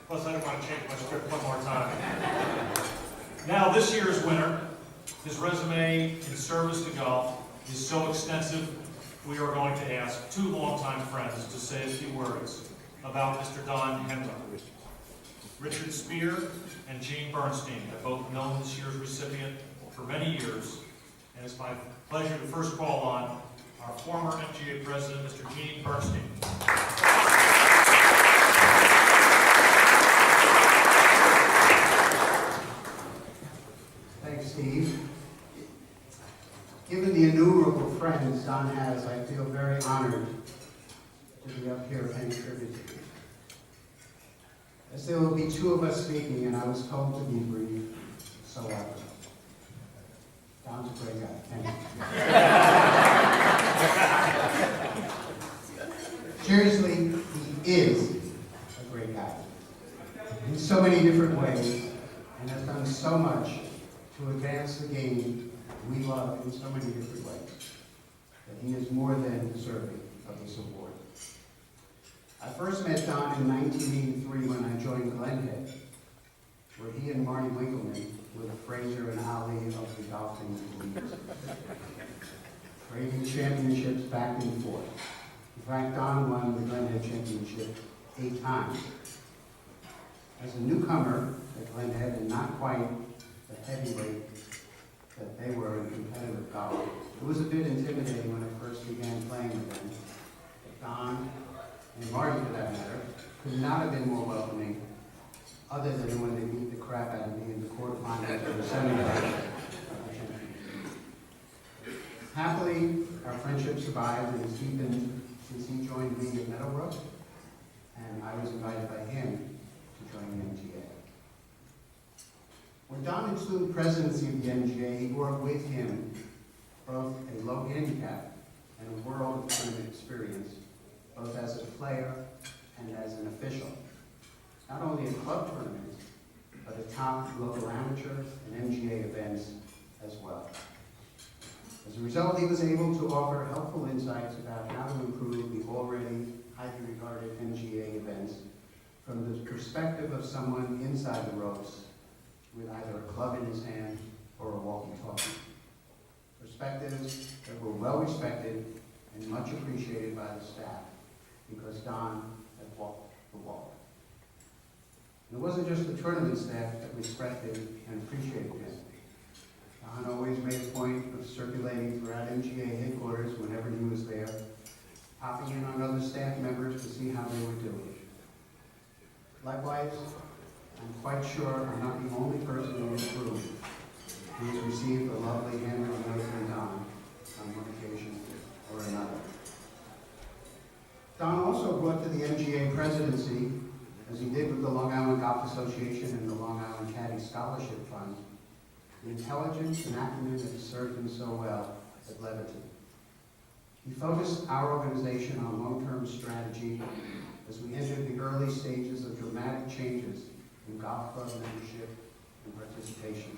Plus, I didn't want to change my script one more time. Now, this year's winner, his resume in service to golf is so extensive, we are going to ask two longtime friends to say a few words about Mr. Don Hendler. Richard Spear and Gene Bernstein have both known this year's recipient for many years, and it's my pleasure to first call on our former MGA president, Mr. Gene Bernstein. Thanks, Steve. Given the innumerable friends Don has, I feel very honored to be up here paying tribute to him. As there will be two of us speaking, and I was told to be brief, so I will. Don's a great guy. Thank you. Seriously, he is a great guy in so many different ways, and has done so much to advance the game we love in so many different ways, that he is more than deserving of this award. I first met Don in 1983 when I joined Glenhead, where he and Marty Winkleman were the Fraser and Ali of the golfing leagues, trading championships back and forth. In fact, Don won the Glenhead championship 8 times. As a newcomer at Glenhead, and not quite the heavyweight that they were in competitive golf, it was a bit intimidating when I first began playing with them. But Don, and Marty for that matter, could not have been more welcoming, other than when they beat the crap out of me in the quarterfinals or the semifinals. Happily, our friendship survived and has deepened since he joined me at Meadowbrook, and I was invited by him to join the MGA. When Don assumed presidency of the MGA, he brought with him both a low handicap and a world of tournament experience, both as a player and as an official. Not only at club tournaments, but at top local amateur and MGA events as well. As a result, he was able to offer helpful insights about how to improve the already highly regarded MGA events from the perspective of someone inside the ropes with either a club in his hand or a walkie-talkie. Perspectives that were well respected and much appreciated by the staff, because Don had walked the walk. And it wasn't just the tournament staff that respected and appreciated him. Don always made a point of circulating throughout MGA headquarters whenever he was there, popping in on other staff members to see how they were doing. Likewise, I'm quite sure I'm not the only person in this room who has received a lovely handwritten note from Don on one occasion or another. Don also brought to the MGA presidency, as he did with the Long Island Golf Association and the Long Island Caddy Scholarship Fund, the intelligence and acumen that has served him so well at Leviton. He focused our organization on long-term strategy as we entered the early stages of dramatic changes in golf club membership and participation.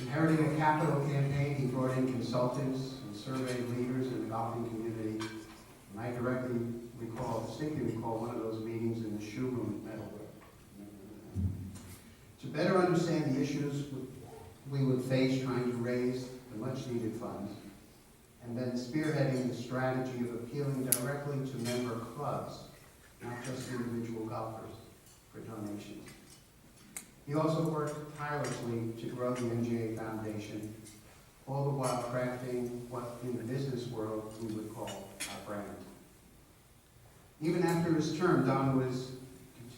Inheriting a capital campaign, he brought in consultants and surveyed leaders in the golfing community. And I distinctly recall one of those meetings in the shoe room at Meadowbrook. To better understand the issues we would face trying to raise the much-needed funds, and then spearheading the strategy of appealing directly to member clubs, not just individual golfers, for donations. He also worked tirelessly to grow the MGA Foundation, all the while crafting what in the business world we would call our brand. Even after his term, Don was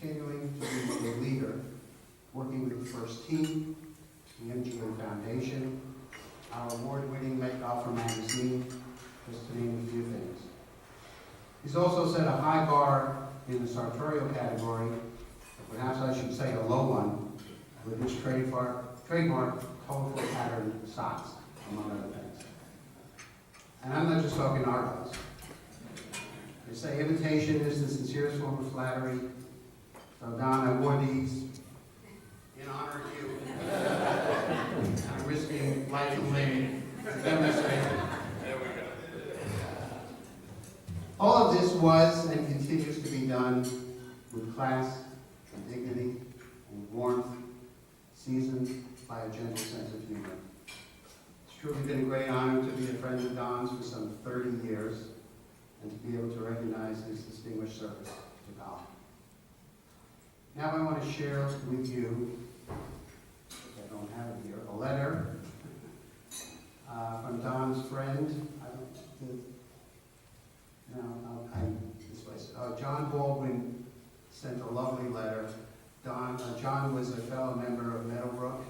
continuing to be a leader, working with the First Team, the MGA Foundation, our award-winning Met Golfer magazine, just to name a few things. He's also set a high bar in the sartorial category, but perhaps I should say a low one, with his trademark colorful patterned socks, among other things. And I'm not just talking Argos. They say imitation is the sincerest form of flattery. So Don, I wore these in honor of you. I'm risking life and limb to demonstrate it. There we go. All of this was and continues to be done with class, by a gentle sense of humor. It's truly been a great honor to be a friend of Don's for some 30 years and to be able to recognize his distinguished service to golf. Now I want to share with you, I don't have it here, a letter from Don's friend. John Baldwin sent a lovely letter. John was a fellow member of Meadowbrook.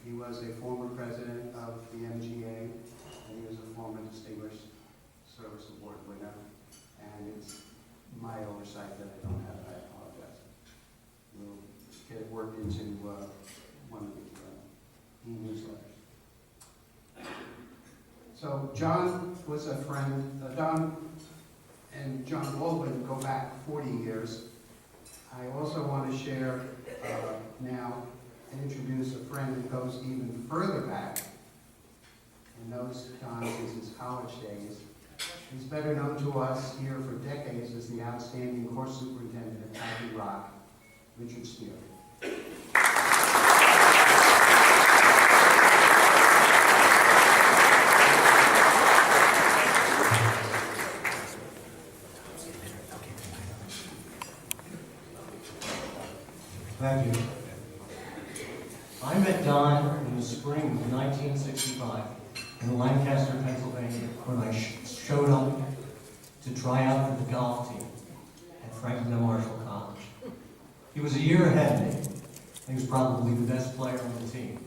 He was a former president of the MGA, and he was a former Distinguished Service Award winner. And it's my oversight that I don't have it. I apologize. We'll get it worked into one of the e-newsletters. So John was a friend. Don and John Baldwin go back 40 years. I also want to share now and introduce a friend that goes even further back and knows Don since his college days. He's better known to us here for decades as the outstanding course superintendent at Abbey Rock, Richard Steele. Thank you. I met Don in the spring of 1965 in Lancaster, Pennsylvania, when I showed up to try out for the golf team at Franklin and Marshall College. He was a year ahead of me. He was probably the best player on the team.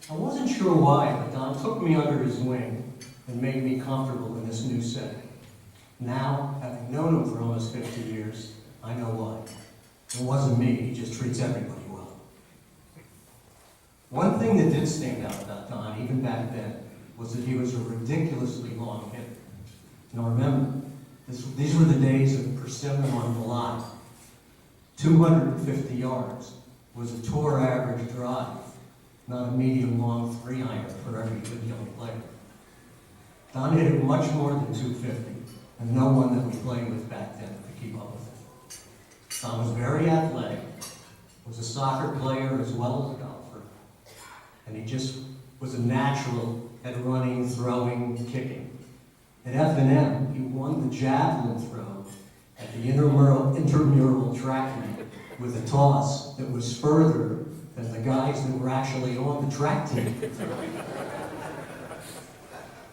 I wasn't sure why, but Don took me under his wing and made me comfortable in this new setting. Now, having known him for almost 50 years, I know why. It wasn't me, he just treats everybody well. One thing that did stand out about Don, even back then, was that he was a ridiculously long hitter. Now remember, these were the days of persimmon on velocity. 250 yards was a tour average drive, not a medium-long 3-iron for every good young player. Don hit it much more than 250, and no one that we played with back then could keep up with it. Don was very athletic, was a soccer player as well as a golfer, and he just was a natural at running, throwing, kicking. At F&M, he won the javelin throw at the intramural track meet with a toss that was further than the guys that were actually on the track team.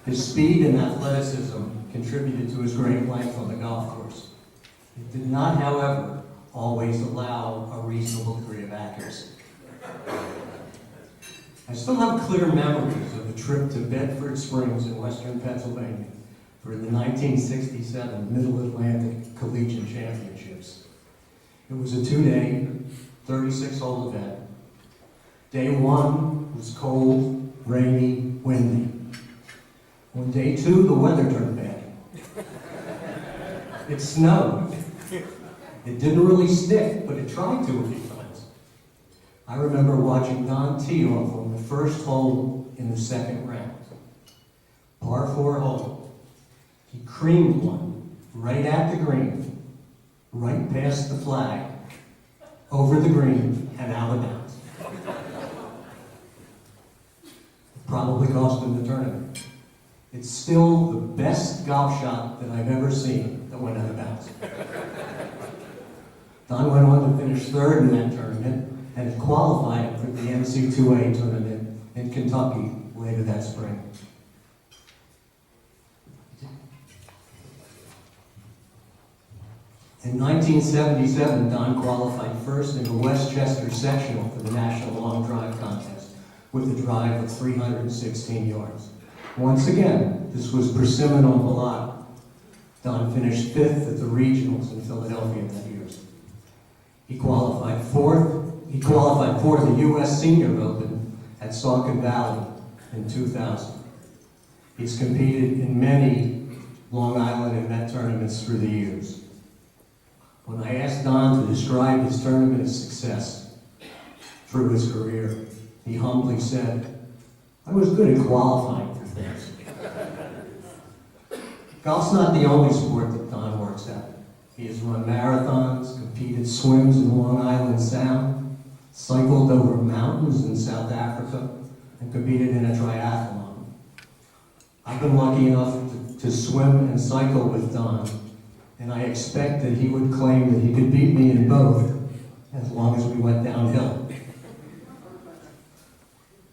His speed and athleticism contributed to his great length on the golf course. It did not, however, always allow a reasonable degree of accuracy. I still have clear memories of a trip to Bedford Springs in western Pennsylvania for the 1967 Middle Atlantic Collegiate Championships. It was a 2-day, 36-hole event. Day 1 was cold, rainy, windy. On day 2, the weather turned bad. It snowed. It didn't really stick, but it tried to a few times. I remember watching Don tee off on the first hole in the second round. Par 4 hole. He creamed one right at the green, right past the flag, over the green, and out of bounds. It probably cost him the tournament. It's still the best golf shot that I've ever seen that went out of bounds. Don went on to finish 3rd in that tournament and qualified for the NC2A tournament in Kentucky later that spring. In 1977, Don qualified first in the Westchester sectional for the National Long Drive Contest with a drive of 316 yards. Once again, this was persimmon on velocity. Don finished 5th at the regionals in Philadelphia that year. He qualified for the U.S. Senior Open at Saucon Valley in 2000. He's competed in many Long Island and Met tournaments through the years. When I asked Don to describe his tournament success through his career, he humbly said, "I was good at qualifying for things." Golf's not the only sport that Don works at. He has run marathons, competed swims in Long Island Sound, cycled over mountains in South Africa, and competed in a triathlon. I've been lucky enough to swim and cycle with Don, and I expect that he would claim that he could beat me in both as long as we went downhill.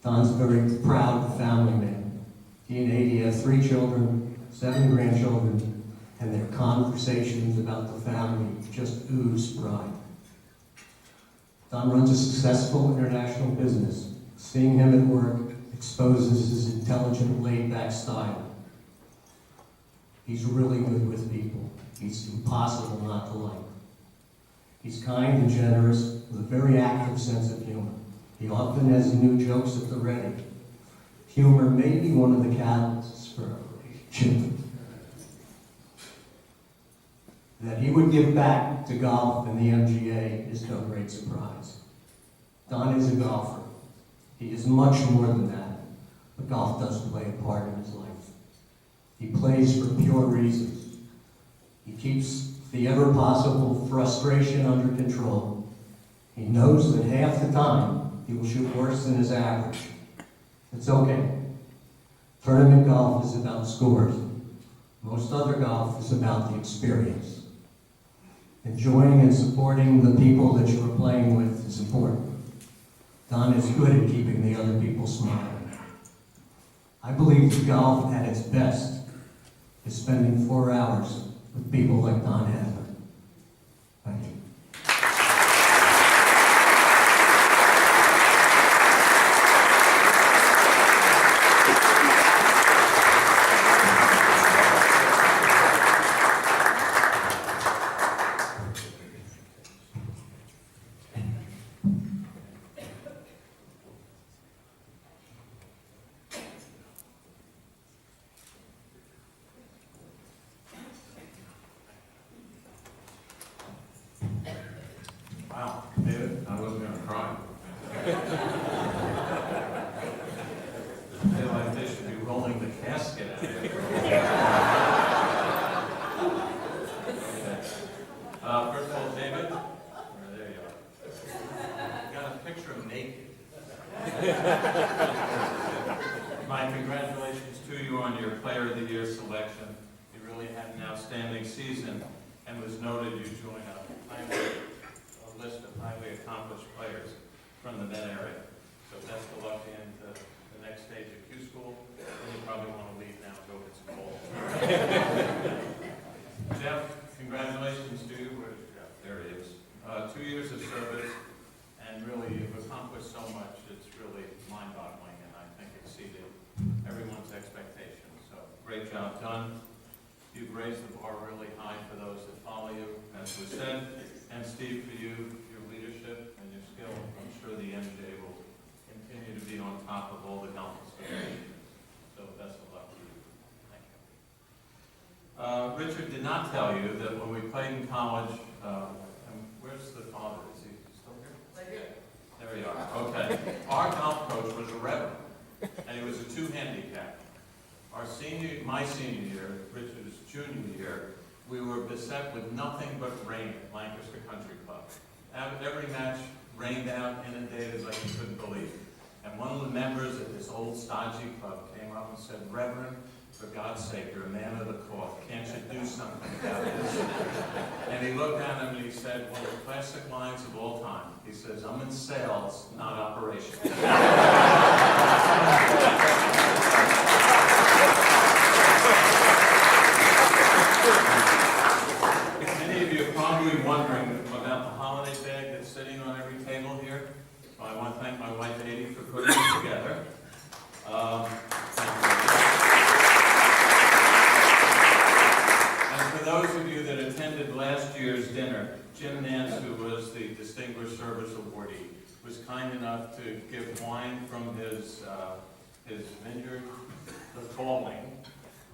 Don's a very proud family man. He and Adi have 3 children, 7 grandchildren, and their conversations about the family just ooze pride. Don runs a successful international business. Seeing him at work exposes his intelligent, laid-back style. He's really good with people. He's impossible not to like. He's kind and generous with a very active sense of humor. He often has new jokes at the ready. Humor may be one of the catalysts for a relationship. That he would give back to golf and the MGA is no great surprise. Don is a golfer. He is much more than that, but golf does play a part in his life. He plays for pure reasons. He keeps the ever-possible frustration under control. He knows that half the time he will shoot worse than his average. It's okay. Tournament golf is about scores. Most other golf is about the experience. Enjoying and supporting the people that you are playing with is important. Don is good at keeping the other people smiling. I believe that golf at its best is spending 4 hours with people like Don Hendler. Thank you. Wow, David, I wasn't going to cry. I feel like they should be rolling the casket out here. Okay. First of all, David, there you are. Got a picture of naked. My congratulations to you on your Player of the Year selection. You really had an outstanding season and was noted you joined a list of highly accomplished players from the Met area. So best of luck into the next stage of Q School, and you probably want to leave now and go get some gold. Jeff, congratulations to you. Where's Jeff? There he is. 2 years of service, and really you've accomplished so much, it's really mind-boggling, and I think exceeded everyone's expectations. So great job done. You've raised the bar really high for those that follow you, as was said. And Steve, for you, your leadership and your skill, I'm sure the MJ will continue to be on top of all the golf associations. So best of luck to you. Thank you. Richard did not tell you that when we played in college, where's the father? Is he still here? Right here. There you are. Okay. Our golf coach was a reverend, and he was a 2 handicap. My senior year, Richard's junior year, we were beset with nothing but rain at Lancaster Country Club. Every match rained out, inundated like you couldn't believe. And one of the members of this old stodgy club came up and said, "Reverend, for God's sake, you're a man of the cloth. Can't you do something about this?" And he looked at him and he said, one of the classic lines of all time. He says, "I'm in sales, not operations." Many of you are probably wondering about the holiday bag that's sitting on every table here. So I want to thank my wife, Adi, for putting it together. And for those of you that attended last year's dinner, Jim Nance, who was the Distinguished Service Awardee, was kind enough to give wine from his vineyard, the Falling.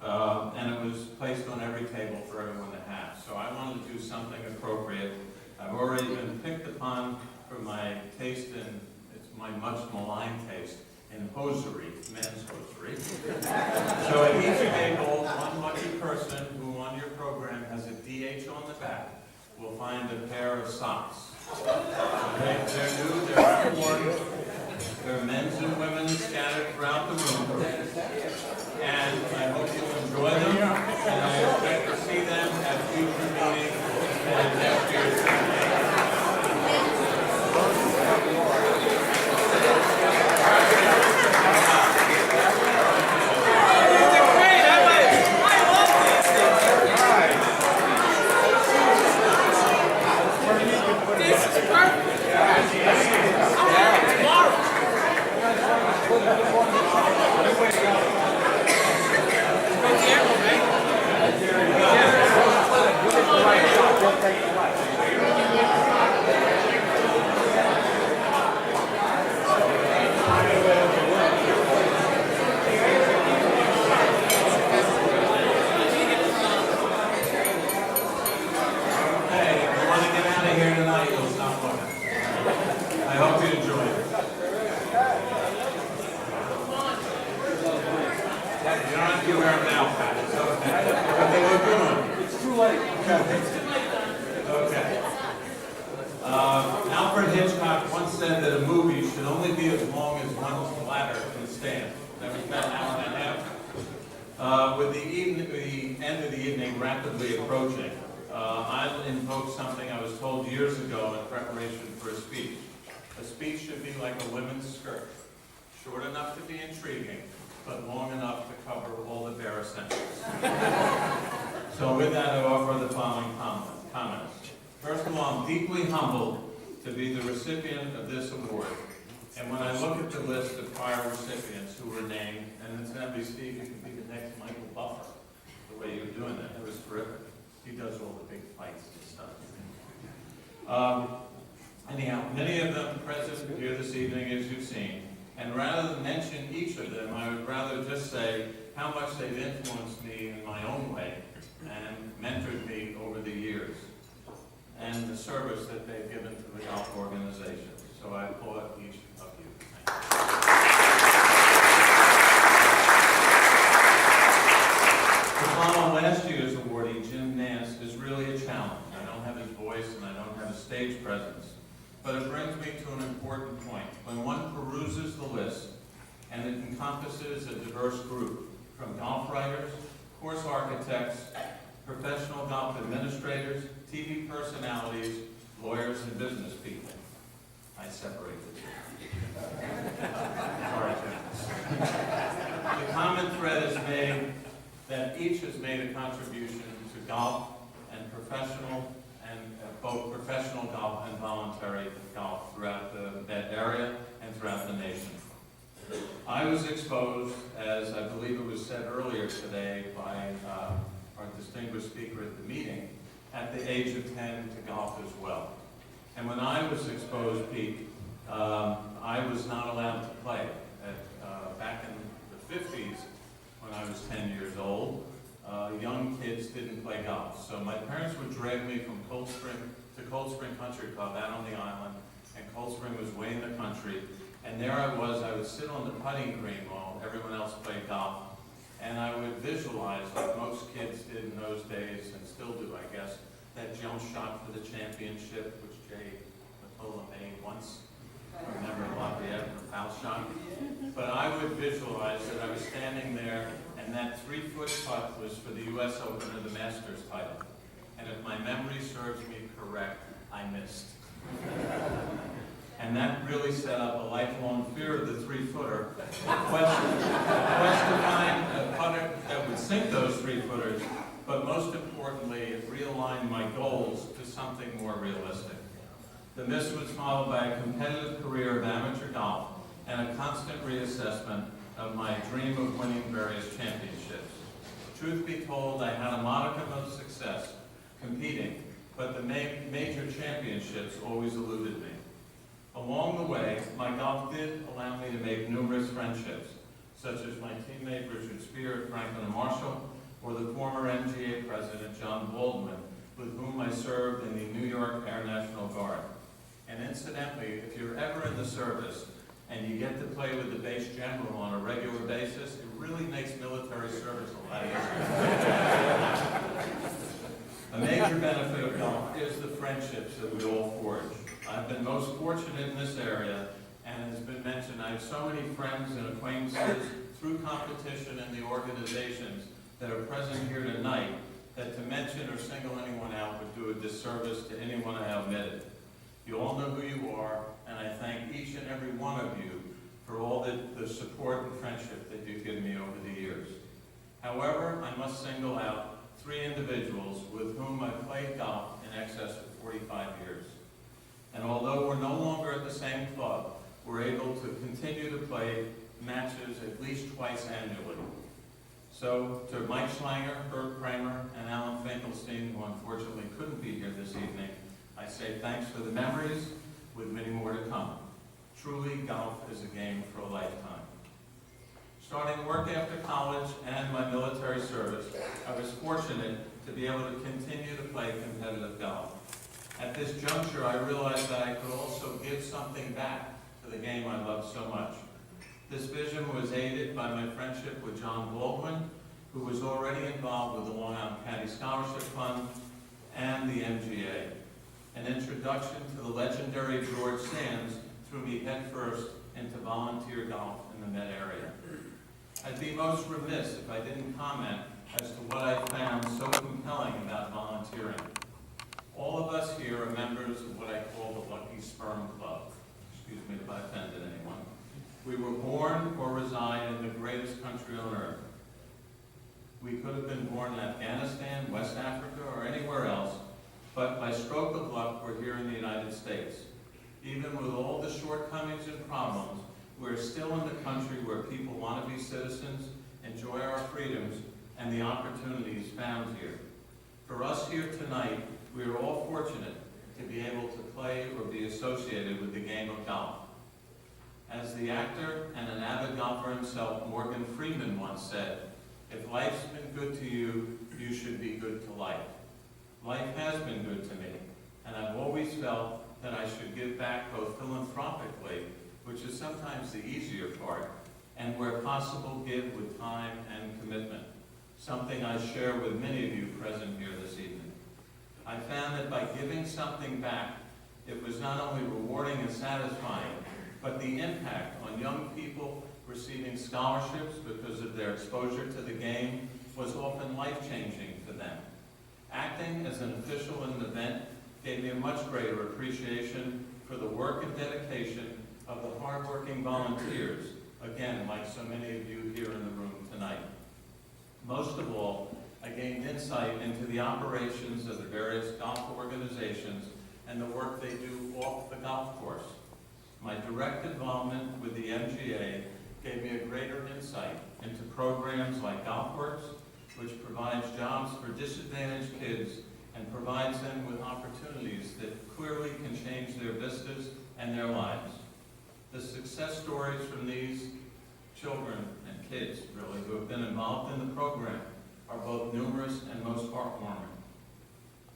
And it was placed on every table for everyone to have. So I wanted to do something appropriate. I've already been picked upon for my taste in, it's my much maligned taste, in hosiery, men's hosiery. So at each table, one lucky person who on your program has a DH on the back will find a pair of socks. So they're new, they're and women scattered throughout the room. And I hope you enjoy them, and I expect to see them at future meetings and next year's. I hope you enjoy it. You don't have to wear them now, Pat. It's okay. But they look good on you. It's too late. Okay. Alfred Hitchcock once said that a movie should only be as long as one's bladder can stand. That was about an hour and a half. With the end of the evening rapidly approaching, I'll invoke something I was told years ago in preparation for a speech. A speech should be like a women's skirt, short enough to be intriguing, but long enough to cover all the bare essentials. So with that, I offer the following comments. First of all, I'm deeply humbled to be the recipient of this award. And when I look at the list of prior recipients who were named, and incidentally, Steve, you can be the next Michael Buffer, the way you're doing that. It was terrific. He does all the big fights and stuff. Anyhow, many of them present here this evening, as you've seen. And rather than mention each of them, I would rather just say how much they've influenced me in my own way and mentored me over the years, and the service that they've given to the golf organization. So I applaud each of you. Thank you. To follow last year's awardee, Jim Nance, is really a challenge. I don't have his voice and I don't have a stage presence. But it brings me to an important point. When one peruses the list, and it encompasses a diverse group, from golf writers, course architects, professional golf administrators, TV personalities, lawyers, and business people. I separate the two. Sorry, Jim. The common thread is made that each has made a contribution to golf and both professional golf and voluntary golf throughout that area and throughout the nation. I was exposed, as I believe it was said earlier today by our distinguished speaker at the meeting, at the age of 10 to golf as well. And when I was exposed, Pete, I was not allowed to play. Back in the 50s, when I was 10 years old, young kids didn't play golf. So my parents would drag me from Cold Spring to Cold Spring Country Club out on the island, and Cold Spring was way in the country. And there I would sit on the putting green while everyone else played golf, and I would visualize, like most kids did in those days, and still do, I guess, that jump shot for the championship, which Jay Matola made once. I remember Lafayette and the foul shot. But I would visualize that I was standing there, and that 3-foot putt was for the U.S. Open or the Masters title. And if my memory serves me correct, I missed. And that really set up a lifelong fear of the 3-footer. A quest to find a putter that would sink those 3-footers, but most importantly, it realigned my goals to something more realistic. The miss was followed by a competitive career of amateur golf and a constant reassessment of my dream of winning various championships. Truth be told, I had a modicum of success competing, but the major championships always eluded me. Along the way, my golf did allow me to make numerous friendships, such as my teammate Richard Spear at Franklin and Marshall, or the former MGA president John Baldwin, with whom I served in the New York Air National Guard. And incidentally, if you're ever in the service and you get to play with the base general on a regular basis, it really makes military service a lot easier. A major benefit of golf is the friendships that we all forge. I've been most fortunate in this area, and and as has been mentioned, I have so many friends and acquaintances through competition in the organizations that are present here tonight that to mention or single anyone out would do a disservice to anyone I omitted. You all know who you are, and I thank each and every one of you for all the support and friendship that you've given me over the years. However, I must single out 3 individuals with whom I've played golf in excess of 45 years. And although we're no longer at the same club, we're able to continue to play matches at least twice annually. So to Mike Schlanger, Bert Kramer, and Alan Finkelstein, who unfortunately couldn't be here this evening, I say thanks for the memories, with many more to come. Truly, golf is a game for a lifetime. Starting work after college and my military service, I was fortunate to be able to continue to play competitive golf. At this juncture, I realized that I could also give something back to the game I love so much. This vision was aided by my friendship with John Baldwin, who was already involved with the Long Island Caddy Scholarship Fund and the MGA. An introduction to the legendary George Sands threw me headfirst into volunteer golf in the Met area. I'd be most remiss if I didn't comment as to what I found so compelling about volunteering. All of us here are members of what I call the Lucky Sperm Club. Excuse me if I offended anyone. We were born or reside in the greatest country on earth. We could have been born in Afghanistan, West Africa, or anywhere else, but by stroke of luck, we're here in the United States. Even with all the shortcomings and problems, we're still in the country where people want to be citizens, enjoy our freedoms, and the opportunities found here. For us here tonight, we are all fortunate to be able to play or be associated with the game of golf. As the actor and an avid golfer himself, Morgan Freeman, once said, "If life's been good to you, you should be good to life." Life has been good to me, and I've always felt that I should give back both philanthropically, which is sometimes the easier part, and where possible give with time and commitment, something I share with many of you present here this evening. I found that by giving something back, it was not only rewarding and satisfying, but the impact on young people receiving scholarships because of their exposure to the game was often life-changing for them. Acting as an official in an event gave me a much greater appreciation for the work and dedication of the hardworking volunteers, again, like so many of you here in the room tonight. Most of all, I gained insight into the operations of the various golf organizations and the work they do off the golf course. My direct involvement with the MGA gave me a greater insight into programs like GolfWorks, which provides jobs for disadvantaged kids and provides them with opportunities that clearly can change their vistas and their lives. The success stories from these children and kids, really, who have been involved in the program are both numerous and most heartwarming.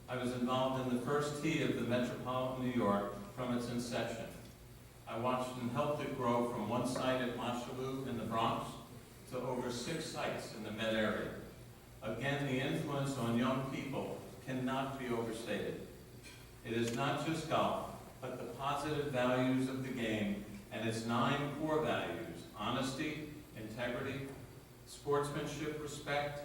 I was involved in the first tee of the Metropolitan New York from its inception. I watched and helped it grow from one site at Montchelou in the Bronx to over 6 sites in the Met area. Again, the influence on young people cannot be overstated. It is not just golf, but the positive values of the game and its 9 core values: honesty, integrity, sportsmanship, respect,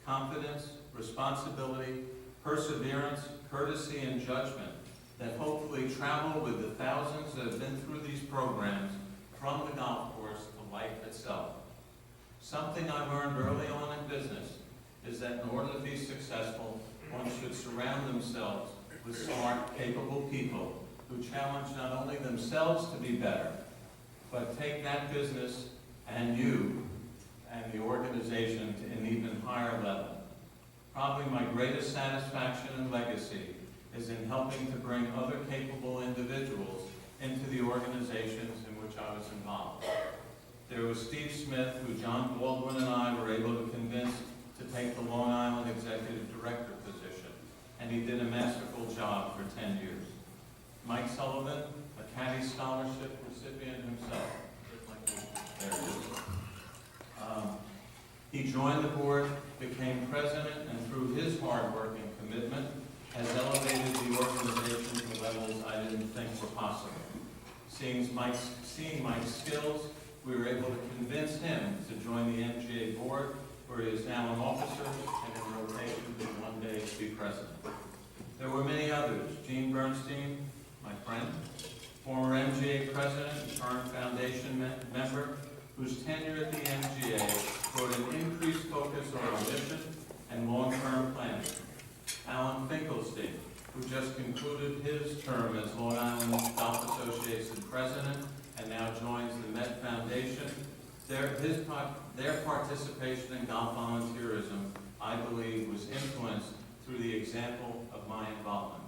confidence, responsibility, perseverance, courtesy, and judgment that hopefully travel with the thousands that have been through these programs from the golf course to life itself. Something I learned early on in business is that in order to be successful, one should surround themselves with smart, capable people who challenge not only themselves to be better, but take that business and you and the organization to an even higher level. Probably my greatest satisfaction and legacy is in helping to bring other capable individuals into the organizations in which I was involved. There was Steve Smith, who John Baldwin and I were able to convince to take the Long Island Executive Director position, and he did a masterful job for 10 years. Mike Sullivan, a Caddy Scholarship recipient himself. There he is. He joined the board, became president, and through his hard work and commitment, has elevated the organization to levels I didn't think were possible. Seeing Mike's skills, we were able to convince him to join the MGA board, where he is now an officer and in rotation to one day to be president. There were many others. Gene Bernstein, my friend, former MGA president and current foundation member, whose tenure at the MGA brought an increased focus on our mission and long-term planning. Alan Finkelstein, who just concluded his term as Long Island Golf Association president and now joins the Met Foundation. Their participation in golf volunteerism, I believe, was influenced through the example of my involvement.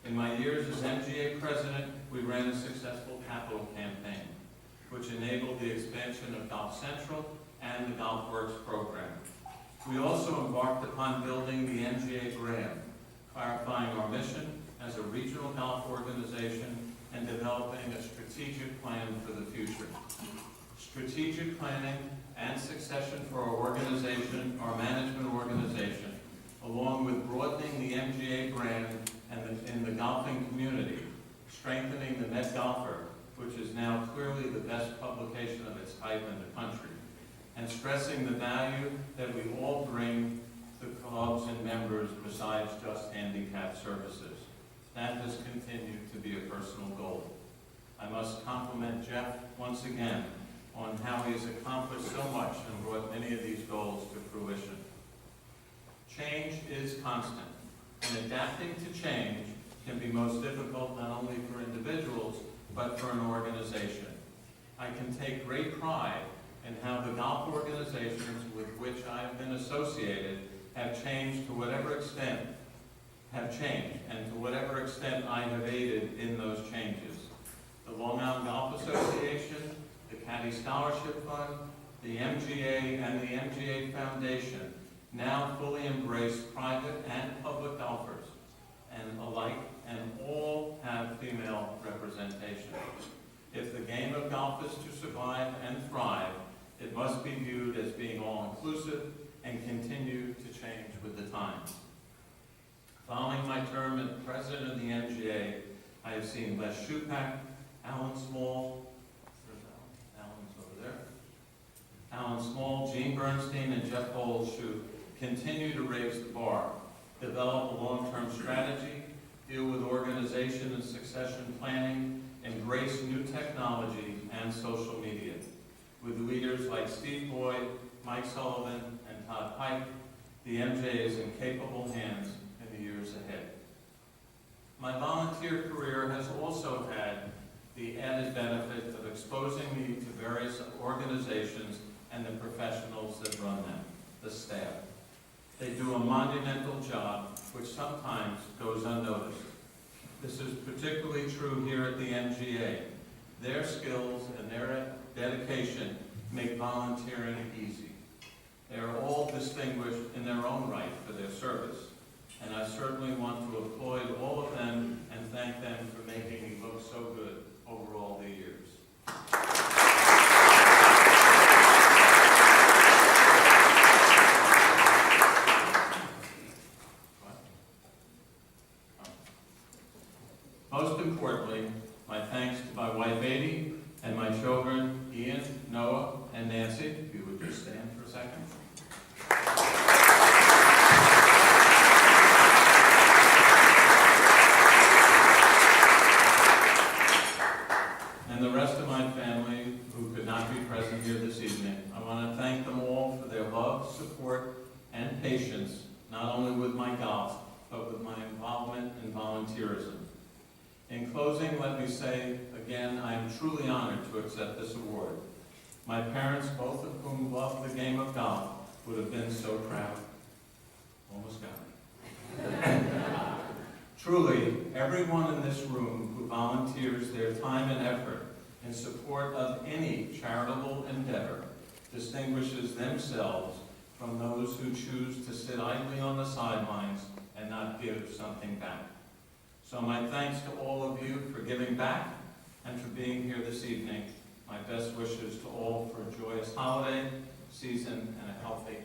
In my years as MGA president, we ran a successful capital campaign, which enabled the expansion of Golf Central and the Golf Works program. We also embarked upon building the MGA brand, clarifying our mission as a regional golf organization and developing a strategic plan for the future. Strategic planning and succession for our organization, our management organization, along with broadening the MGA brand and in the golfing community, strengthening the Met Golfer, which is now clearly the best publication of its type in the country, and stressing the value that we all bring to clubs and members besides just handicap services. That has continued to be a personal goal. I must compliment Jeff once again on how he has accomplished so much and brought many of these goals to fruition. Change is constant, and adapting to change can be most difficult not only for individuals, but for an organization. I can take great pride in how the golf organizations with which I have been associated have changed to whatever extent and to whatever extent I have aided in those changes. The Long Island Golf Association, the Caddy Scholarship Fund, the MGA, and the MGA Foundation now fully embrace private and public golfers and alike, and all have female representation. If the game of golf is to survive and thrive, it must be viewed as being all-inclusive and continue to change with the times. Following my term as president of the MGA, I have seen Les Shupak, Alan Small, Alan's over there, Alan Small, Gene Bernstein, and Jeff Holshoe continue to raise the bar, develop a long-term strategy, deal with organization and succession planning, embrace new technology and social media. With leaders like Steve Boyd, Mike Sullivan, and Todd Pike, the MGA is in capable hands in the years ahead. My volunteer career has also had the added benefit of exposing me to various organizations and the professionals that run them, the staff. They do a monumental job, which sometimes goes unnoticed. This is particularly true here at the MGA. Their skills and their dedication make volunteering easy. They are all distinguished in their own right for their service, and I certainly want to applaud all of them and thank them for making me look so good over all the years. Most importantly, my thanks to my wife, Amy, and my children, Ian, Noah, and Nancy. If you would just stand for a second. And the rest of my family who could not be present here this evening. I want to thank them all for their love, support, and patience, not only with my golf, but with my involvement in volunteerism. In closing, let me say again, I am truly honored to accept this award. My parents, both of whom loved the game of golf, would have been so proud. Almost got it. Truly, everyone in this room who volunteers their time and effort in support of any charitable endeavor distinguishes themselves from those who choose to sit idly on the sidelines and not give something back. So my thanks to all of you for giving back and for being here this evening. My best wishes to all for a joyous holiday season and a healthy